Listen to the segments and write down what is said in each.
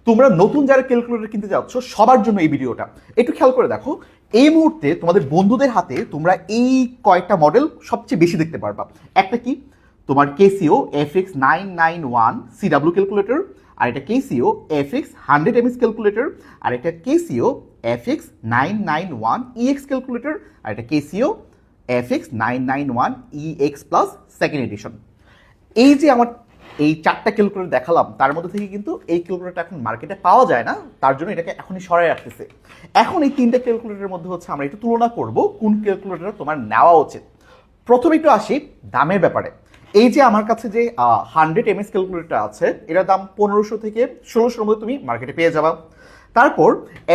তোমরা নতুন যারা ক্যালকুলেটর কিনতে যাচ্ছ সবার জন্য এই ভিডিওটা একটু খেয়াল করে দেখো। এই মুহূর্তে তোমাদের বন্ধুদের হাতে তোমরা এই কয়েকটা মডেল সবচেয়ে বেশি দেখতে পারবা। একটা কি তোমার কেসিও FX991 CW ক্যালকুলেটর, আর এটা কেসিও FX100 MS ক্যালকুলেটর, আর এটা কেসিও FX991 EX ক্যালকুলেটর, আর এটা Casio FX991EX plus second addition. এই যে আমার এই চারটা ক্যালকুলেটর দেখালাম, তার মধ্যে থেকে কিন্তু এই ক্যালকুলেটরটা এখন মার্কেটে পাওয়া যায় না, তার জন্য এটাকে এখনই সরাই রাখতেছে। এখন এই তিনটা ক্যালকুলেটরের মধ্যে হচ্ছে আমরা একটু তুলনা করব কোন ক্যালকুলেটর তোমার নেওয়া উচিত। প্রথমে একটু আসি দামের ব্যাপারে। এই যে আমার কাছে যে 100 MS ক্যালকুলেটর আছে, এটার দাম 1500 থেকে 1600 মধ্যে তুমি মার্কেটে পেয়ে যাবা। তারপর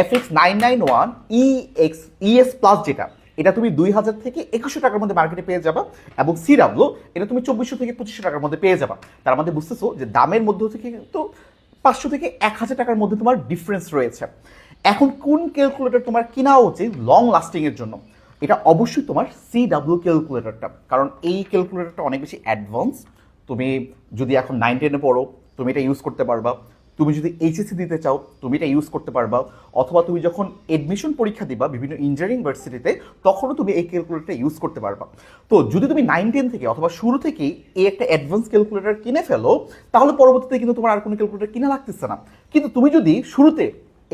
FX991EX প্লাস যেটা, এটা তুমি 2000 থেকে 2100 টাকার মধ্যে মার্কেটে পেয়ে যাবা, এবং সিডাব্লিউ এটা তুমি 2400 থেকে 2500 টাকার মধ্যে পেয়ে যাবা। তার মধ্যে বুঝতেছো যে দামের মধ্যে থেকে কিন্তু 500 থেকে 1000 টাকার মধ্যে তোমার ডিফারেন্স রয়েছে। এখন কোন ক্যালকুলেটর তোমার কেনা উচিত লং লাস্টিং এর জন্য? এটা অবশ্যই তোমার সিডাব্লিউ ক্যালকুলেটরটা, কারণ এই ক্যালকুলেটরটা অনেক বেশি অ্যাডভান্স। তুমি যদি এখন 9-10-এ পড়ো, তুমি এটা ইউজ করতে পারবা। তুমি যদি এইচএসসি দিতে চাও, তুমি এটা ইউজ করতে পারবা। অথবা তুমি যখন এডমিশন পরীক্ষা দিবা বিভিন্ন ইঞ্জিনিয়ারিং ইউনিভার্সিটিতে, তখনও তুমি এই ক্যালকুলেটরটা ইউজ করতে পারবা। তো যদি তুমি 9-10 থেকে অথবা শুরু থেকেই এই একটা অ্যাডভান্স ক্যালকুলেটর কিনে ফেলো, তাহলে পরবর্তীতে কিন্তু তোমার আর কোনো ক্যালকুলেটর কিনা লাগতেছে না। কিন্তু তুমি যদি শুরুতে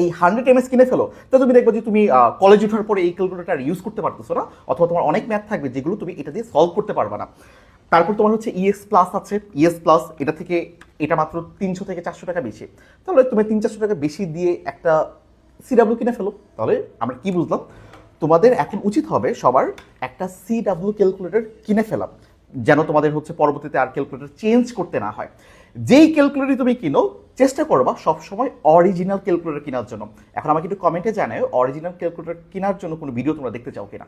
এই 100 MS কিনে ফেলো, তো তুমি দেখবে যে তুমি কলেজ ওঠার পরে এই ক্যালকুলেটর ইউজ করতে পারতেছো না, অথবা তোমার অনেক ম্যাথ থাকবে যেগুলো তুমি এটা দিয়ে সলভ করতে পারবে না। তারপর তোমার হচ্ছে ইএক্স প্লাস আছে, ইএস প্লাস এটা থেকে এটা মাত্র 300 থেকে 400 টাকা বেশি। তাহলে তুমি 300-400 টাকা বেশি দিয়ে একটা সিডাব্লিউ কিনে ফেলো। তাহলে আমরা কি বুঝলাম? তোমাদের এখন উচিত হবে সবার একটা সিডাব্লিউ ক্যালকুলেটর কিনে ফেলা, যেন তোমাদের হচ্ছে পরবর্তীতে আর ক্যালকুলেটর চেঞ্জ করতে না হয়। যেই ক্যালকুলেটর তুমি কিনো, চেষ্টা করবা সবসময় অরিজিনাল ক্যালকুলেটর কেনার জন্য। এখন আমাকে একটু কমেন্টে জানাও অরিজিনাল ক্যালকুলেটর কেনার জন্য কোনো ভিডিও তোমরা দেখতে চাও কিনা।